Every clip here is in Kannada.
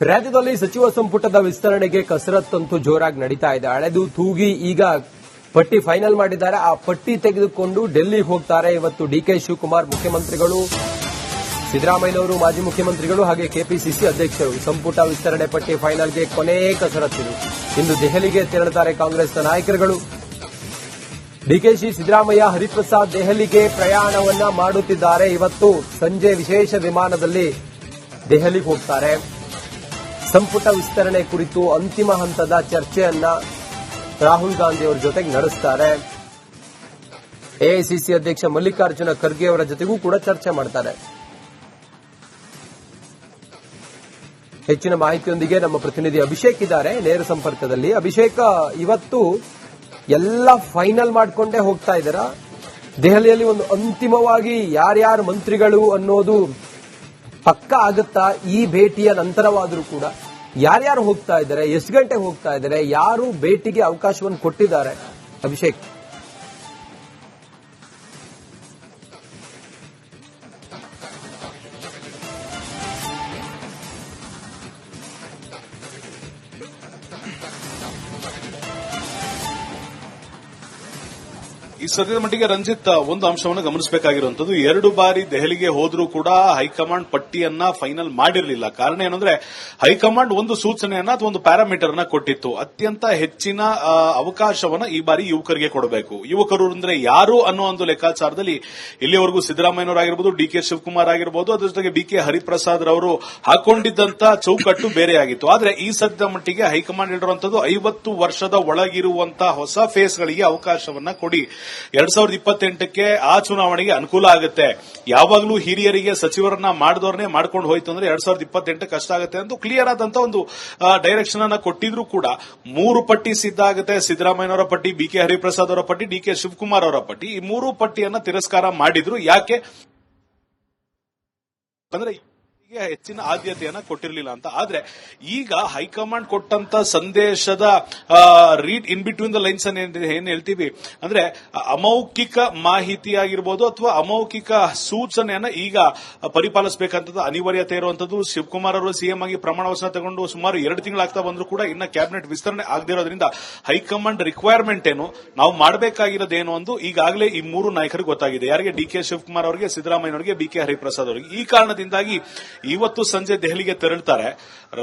ರಾಜ್ಯದಲ್ಲಿ ಸಚಿವ ಸಂಪುಟದ ವಿಸ್ತರಣೆಗೆ ಕಸರತ್ತಂತೂ ಜೋರಾಗಿ ನಡೀತಾ ಇದೆ. ಹಳೆದು ತೂಗಿ ಈಗ ಪಟ್ಟಿ ಫೈನಲ್ ಮಾಡಿದ್ದಾರೆ. ಆ ಪಟ್ಟಿ ತೆಗೆದುಕೊಂಡು ಡೆಲ್ಲಿಗೆ ಹೋಗ್ತಾರೆ. ಇವತ್ತು ಡಿಕೆ ಶಿವಕುಮಾರ್ ಮುಖ್ಯಮಂತ್ರಿಗಳು, ಸಿದ್ದರಾಮಯ್ಯನವರು ಮಾಜಿ ಮುಖ್ಯಮಂತ್ರಿಗಳು ಹಾಗೆ ಕೆಪಿಸಿಸಿ ಅಧ್ಯಕ್ಷರು ಸಂಪುಟ ವಿಸ್ತರಣೆ ಪಟ್ಟಿ ಫೈನಲ್ಗೆ ಕೊನೆ ಕಸರತ್ತಿದೆ. ಇಂದು ದೆಹಲಿಗೆ ತೆರಳುತ್ತಾರೆ ಕಾಂಗ್ರೆಸ್ನ ನಾಯಕರುಗಳು. ಡಿಕೆಶಿ, ಸಿದ್ದರಾಮಯ್ಯ, ಹರಿಪ್ರಸಾದ್ ದೆಹಲಿಗೆ ಪ್ರಯಾಣವನ್ನ ಮಾಡುತ್ತಿದ್ದಾರೆ. ಇವತ್ತು ಸಂಜೆ ವಿಶೇಷ ವಿಮಾನದಲ್ಲಿ ದೆಹಲಿಗೆ ಹೋಗ್ತಾರೆ. ಸಂಪುಟ ವಿಸ್ತರಣೆ ಕುರಿತು ಅಂತಿಮ ಹಂತದ ಚರ್ಚೆಯನ್ನ ರಾಹುಲ್ ಗಾಂಧಿ ಅವರ ಜೊತೆಗೆ ನಡೆಸುತ್ತಾರೆ. ಎಐಸಿಸಿ ಅಧ್ಯಕ್ಷ ಮಲ್ಲಿಕಾರ್ಜುನ ಖರ್ಗೆ ಅವರ ಜೊತೆಗೂ ಕೂಡ ಚರ್ಚೆ ಮಾಡ್ತಾರೆ. ಹೆಚ್ಚಿನ ಮಾಹಿತಿಯೊಂದಿಗೆ ನಮ್ಮ ಪ್ರತಿನಿಧಿ ಅಭಿಷೇಕ್ ಇದ್ದಾರೆ ನೇರ ಸಂಪರ್ಕದಲ್ಲಿ. ಅಭಿಷೇಕ್, ಇವತ್ತು ಎಲ್ಲ ಫೈನಲ್ ಮಾಡಿಕೊಂಡೇ ಹೋಗ್ತಾ ಇದ್ದೀರಾ? ದೆಹಲಿಯಲ್ಲಿ ಒಂದು ಅಂತಿಮವಾಗಿ ಯಾರ್ಯಾರು ಮಂತ್ರಿಗಳು ಅನ್ನೋದು ಪಕ್ಕ ಆಗುತ್ತಾ? ಈ ಭೇಟಿಯ ನಂತರವಾದರೂ ಕೂಡ ಯಾರ್ಯಾರು ಹೋಗ್ತಾ ಇದ್ದಾರೆ, ಎಷ್ಟು ಗಂಟೆಗೆ ಹೋಗ್ತಾ ಇದ್ದಾರೆ, ಯಾರು ಭೇಟಿಗೆ ಅವಕಾಶವನ್ನು ಕೊಟ್ಟಿದ್ದಾರೆ? ಅಭಿಷೇಕ್, ಈ ಸದ್ಯದ ಮಟ್ಟಿಗೆ ರಂಜಿತ್, ಒಂದು ಅಂಶವನ್ನು ಗಮನಿಸಬೇಕಾಗಿರುವಂತದ್ದು, 2 ಬಾರಿ ದೆಹಲಿಗೆ ಹೋದ್ರೂ ಕೂಡ ಹೈಕಮಾಂಡ್ ಪಟ್ಟಿಯನ್ನ ಫೈನಲ್ ಮಾಡಿರಲಿಲ್ಲ. ಕಾರಣ ಏನಂದ್ರೆ ಹೈಕಮಾಂಡ್ ಒಂದು ಸೂಚನೆಯನ್ನ ಅಥವಾ ಒಂದು ಪ್ಯಾರಾಮೀಟರ್ ಅನ್ನ ಕೊಟ್ಟಿತ್ತು. ಅತ್ಯಂತ ಹೆಚ್ಚಿನ ಅವಕಾಶವನ್ನ ಈ ಬಾರಿ ಯುವಕರಿಗೆ ಕೊಡಬೇಕು. ಯುವಕರು ಅಂದ್ರೆ ಯಾರು ಅನ್ನೋ ಒಂದು ಲೆಕ್ಕಾಚಾರದಲ್ಲಿ ಇಲ್ಲಿವರೆಗೂ ಸಿದ್ದರಾಮಯ್ಯನವರಾಗಿರ್ಬೋದು, ಡಿಕೆ ಶಿವಕುಮಾರ್ ಆಗಿರ್ಬೋದು, ಅದ್ರ ಜೊತೆಗೆ ಬಿಕೆ ಹರಿಪ್ರಸಾದ್ ರವರು ಹಾಕೊಂಡಿದ್ದಂತ ಚೌಕಟ್ಟು ಬೇರೆಯಾಗಿತ್ತು. ಆದ್ರೆ ಈ ಸದ್ಯದ ಮಟ್ಟಿಗೆ ಹೈಕಮಾಂಡ್ ಹೇಳಿರುವಂತದ್ದು 50 ವರ್ಷದ ಒಳಗಿರುವಂತಹ ಹೊಸ ಫೇಸ್ಗಳಿಗೆ ಅವಕಾಶವನ್ನ ಕೊಡಿ. 2028ಕ್ಕೆ ಆ ಚುನಾವಣೆಗೆ ಅನುಕೂಲ ಆಗುತ್ತೆ. ಯಾವಾಗಲೂ ಹಿರಿಯರಿಗೆ ಸಚಿವರನ್ನ ಮಾಡಿದವ್ರನ್ನೇ ಮಾಡ್ಕೊಂಡು ಹೋಯ್ತು ಅಂದ್ರೆ 2028 ಕಷ್ಟ ಆಗುತ್ತೆ ಅಂತ ಕ್ಲಿಯರ್ ಆದಂತ ಒಂದು ಡೈರೆಕ್ಷನ್ ಅನ್ನ ಕೊಟ್ಟಿದ್ರು ಕೂಡ 3 ಪಟ್ಟಿ ಸಿದ್ಧ ಆಗುತ್ತೆ. ಸಿದ್ದರಾಮಯ್ಯನವರ ಪಟ್ಟಿ, ಬಿಕೆ ಹರಿಪ್ರಸಾದ್ ಅವರ ಪಟ್ಟಿ, ಡಿಕೆ ಶಿವಕುಮಾರ್ ಅವರ ಪಟ್ಟಿ. ಈ 3 ಪಟ್ಟಿಯನ್ನ ತಿರಸ್ಕಾರ ಮಾಡಿದ್ರು. ಯಾಕೆ ಅಂದ್ರೆ ಹೆಚ್ಚಿನ ಆದ್ಯತೆಯನ್ನ ಕೊಟ್ಟಿರಲಿಲ್ಲ ಅಂತ. ಆದ್ರೆ ಈಗ ಹೈಕಮಾಂಡ್ ಕೊಟ್ಟಂತ ಸಂದೇಶದ read in between the lines ಏನ್ ಹೇಳ್ತೀವಿ ಅಂದ್ರೆ ಅಮೌಖಿಕ ಮಾಹಿತಿ ಆಗಿರ್ಬೋದು ಅಥವಾ ಅಮೌಖಿಕ ಸೂಚನೆಯನ್ನ ಈಗ ಪರಿಪಾಲಿಸಬೇಕಂತ ಅನಿವಾರ್ಯತೆ ಇರುವಂತದ್ದು. ಶಿವಕುಮಾರ್ ಅವರು ಸಿಎಂ ಆಗಿ ಪ್ರಮಾಣ ವಚನ ತಗೊಂಡು ಸುಮಾರು 2 ತಿಂಗಳಾಗ್ತಾ ಬಂದ್ರು ಕೂಡ ಇನ್ನ ಕ್ಯಾಬಿನೆಟ್ ವಿಸ್ತರಣೆ ಆಗದಿರೋದ್ರಿಂದ ಹೈಕಮಾಂಡ್ ರಿಕ್ವೈರ್ಮೆಂಟ್ ಏನು, ನಾವು ಮಾಡಬೇಕಾಗಿರೋದೇನು ಎಂದು ಈಗಾಗಲೇ ಈ 3 ನಾಯಕರಿಗೆ ಗೊತ್ತಾಗಿದೆ. ಯಾರಿಗೆ? ಡಿಕೆ ಶಿವಕುಮಾರ್ ಅವರಿಗೆ, ಸಿದ್ದರಾಮಯ್ಯನವರಿಗೆ, ಬಿಕೆ ಹರಿಪ್ರಸಾದ್ ಅವರಿಗೆ. ಈ ಕಾರಣದಿಂದಾಗಿ ಇವತ್ತು ಸಂಜೆ ದೆಹಲಿಗೆ ತೆರಳುತ್ತಾರೆ.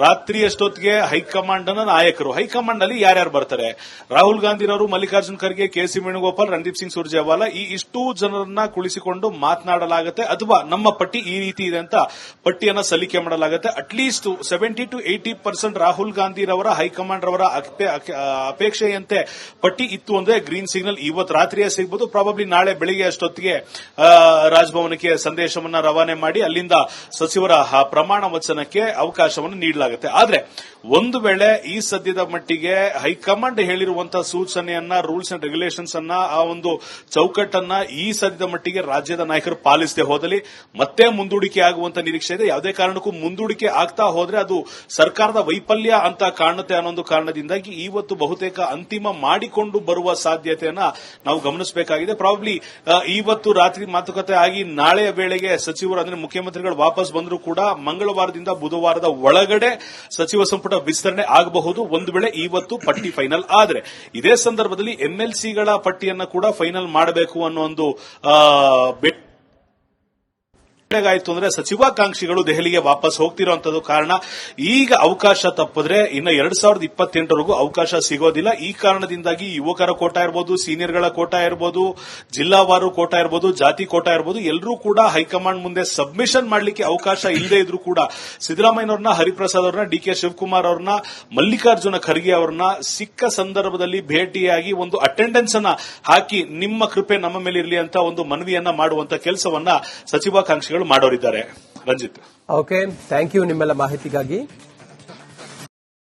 ರಾತ್ರಿ ಅಷ್ಟೊತ್ತಿಗೆ ಹೈಕಮಾಂಡ್ ನಾಯಕರು, ಹೈಕಮಾಂಡ್ ನಲ್ಲಿ ಯಾರ್ಯಾರು ಬರ್ತಾರೆ? ರಾಹುಲ್ ಗಾಂಧಿರವರು, ಮಲ್ಲಿಕಾರ್ಜುನ್ ಖರ್ಗೆ, ಕೆಸಿ ವೇಣುಗೋಪಾಲ್, ರಣದೀಪ್ ಸಿಂಗ್ ಸುರ್ಜೇವಾಲಾ, ಈ ಇಷ್ಟೂ ಜನರನ್ನ ಕುಳಿಸಿಕೊಂಡು ಮಾತನಾಡಲಾಗುತ್ತೆ. ಅಥವಾ ನಮ್ಮ ಪಟ್ಟಿ ಈ ರೀತಿ ಇದೆ ಅಂತ ಪಟ್ಟಿಯನ್ನ ಸಲ್ಲಿಕೆ ಮಾಡಲಾಗುತ್ತೆ. ಅಟ್ಲೀಸ್ಟ್ 70 to 80% ರಾಹುಲ್ ಗಾಂಧಿರವರ ಹೈಕಮಾಂಡ್ ರವರ ಅಪೇಕ್ಷೆಯಂತೆ ಪಟ್ಟಿ ಇತ್ತು ಅಂದ್ರೆ ಗ್ರೀನ್ ಸಿಗ್ನಲ್ ಇವತ್ತು ರಾತ್ರಿಯೇ ಸಿಗಬಹುದು. ಪ್ರಾಬಬ್ಲಿ ನಾಳೆ ಬೆಳಿಗ್ಗೆ ಅಷ್ಟೊತ್ತಿಗೆ ರಾಜಭವನಕ್ಕೆ ಸಂದೇಶವನ್ನ ರವಾನೆ ಮಾಡಿ ಅಲ್ಲಿಂದ ಸಚಿವರ ಪ್ರಮಾಣ ವಚನಕ್ಕೆ ಅವಕಾಶವನ್ನು ನೀಡಲಾಗುತ್ತೆ. ಆದ್ರೆ ಒಂದು ವೇಳೆ ಈ ಸದ್ಯದ ಮಟ್ಟಿಗೆ ಹೈಕಮಾಂಡ್ ಹೇಳಿರುವಂತಹ ಸೂಚನೆಯನ್ನ, ರೂಲ್ಸ್ ಅಂಡ್ ರೆಗ್ಯುಲೇಷನ್ಸ್ ಅನ್ನ, ಆ ಒಂದು ಚೌಕಟ್ಟನ್ನ ಈ ಸದ್ಯದ ಮಟ್ಟಿಗೆ ರಾಜ್ಯದ ನಾಯಕರು ಪಾಲಿಸದೆ ಹೋದಲ್ಲಿ ಮತ್ತೆ ಮುಂದೂಡಿಕೆ ಆಗುವಂತ ನಿರೀಕ್ಷೆ ಇದೆ. ಯಾವುದೇ ಕಾರಣಕ್ಕೂ ಮುಂದೂಡಿಕೆ ಆಗ್ತಾ ಹೋದ್ರೆ ಅದು ಸರ್ಕಾರದ ವೈಫಲ್ಯ ಅಂತ ಕಾಣುತ್ತೆ ಅನ್ನೋ ಕಾರಣದಿಂದಾಗಿ ಇವತ್ತು ಬಹುತೇಕ ಅಂತಿಮ ಮಾಡಿಕೊಂಡು ಬರುವ ಸಾಧ್ಯತೆಯನ್ನ ನಾವು ಗಮನಿಸಬೇಕಾಗಿದೆ. ಪ್ರಾಬಬ್ಲಿ ಇವತ್ತು ರಾತ್ರಿ ಮಾತುಕತೆ ಆಗಿ ನಾಳೆಯ ವೇಳೆಗೆ ಸಚಿವರು ಅಂದ್ರೆ ಮುಖ್ಯಮಂತ್ರಿಗಳು ವಾಪಸ್ ಬಂದರೂ ಕೂಡ ಮಂಗಳವಾರದಿಂದ ಬುಧವಾರದ ಒಳಗಡೆ ಸಚಿವ ಸಂಪುಟ ವಿಸ್ತರಣೆ ಆಗಬಹುದು. ಒಂದು ವೇಳೆ ಇವತ್ತು ಪಟ್ಟಿ ಫೈನಲ್ ಆದ್ರೆ. ಇದೇ ಸಂದರ್ಭದಲ್ಲಿ ಎಂಎಲ್ಸಿಗಳ ಪಟ್ಟಿಯನ್ನ ಕೂಡ ಫೈನಲ್ ಮಾಡಬೇಕು ಅನ್ನೋ ಒಂದು ಆಯ್ತು ಅಂದ್ರೆ ಸಚಿವಾಕಾಂಕ್ಷಿಗಳು ದೆಹಲಿಗೆ ವಾಪಸ್ ಹೋಗ್ತಿರುವಂತದ್ದು ಕಾರಣ ಈಗ ಅವಕಾಶ ತಪ್ಪಿದ್ರೆ ಇನ್ನು 2028ವರೆಗೂ ಅವಕಾಶ ಸಿಗೋದಿಲ್ಲ. ಈ ಕಾರಣದಿಂದಾಗಿ ಯುವಕರ ಕೋಟಾ ಇರಬಹುದು, ಸೀನಿಯರ್ಗಳ ಕೋಟಾ ಇರಬಹುದು, ಜಿಲ್ಲಾವಾರು ಕೋಟಾ ಇರಬಹುದು, ಜಾತಿ ಕೋಟಾ ಇರಬಹುದು, ಎಲ್ಲರೂ ಕೂಡ ಹೈಕಮಾಂಡ್ ಮುಂದೆ ಸಬ್ಮಿಷನ್ ಮಾಡಲಿಕ್ಕೆ ಅವಕಾಶ ಇಲ್ಲದೆ ಇದ್ರೂ ಕೂಡ ಸಿದ್ದರಾಮಯ್ಯನವ್ರನ್ನ, ಹರಿಪ್ರಸಾದ್ ಅವರನ್ನ, ಡಿಕೆ ಶಿವಕುಮಾರ್ ಅವರನ್ನ, ಮಲ್ಲಿಕಾರ್ಜುನ ಖರ್ಗೆ ಅವರನ್ನ ಸಿಕ್ಕ ಸಂದರ್ಭದಲ್ಲಿ ಭೇಟಿಯಾಗಿ ಒಂದು ಅಟೆಂಡೆನ್ಸ್ ಅನ್ನ ಹಾಕಿ ನಿಮ್ಮ ಕೃಪೆ ನಮ್ಮ ಮೇಲೆ ಇರಲಿ ಅಂತ ಒಂದು ಮನವಿಯನ್ನ ಮಾಡುವಂತ ಕೆಲಸವನ್ನ ಸಚಿವಾಕಾಂಕ್ಷಿಗಳು ಮಾಡೋರಿದ್ದಾರೆ. ರಂಜಿತ್, ಓಕೆ, ಥ್ಯಾಂಕ್ ಯು ನಿಮ್ಮೆಲ್ಲ ಮಾಹಿತಿಗಾಗಿ.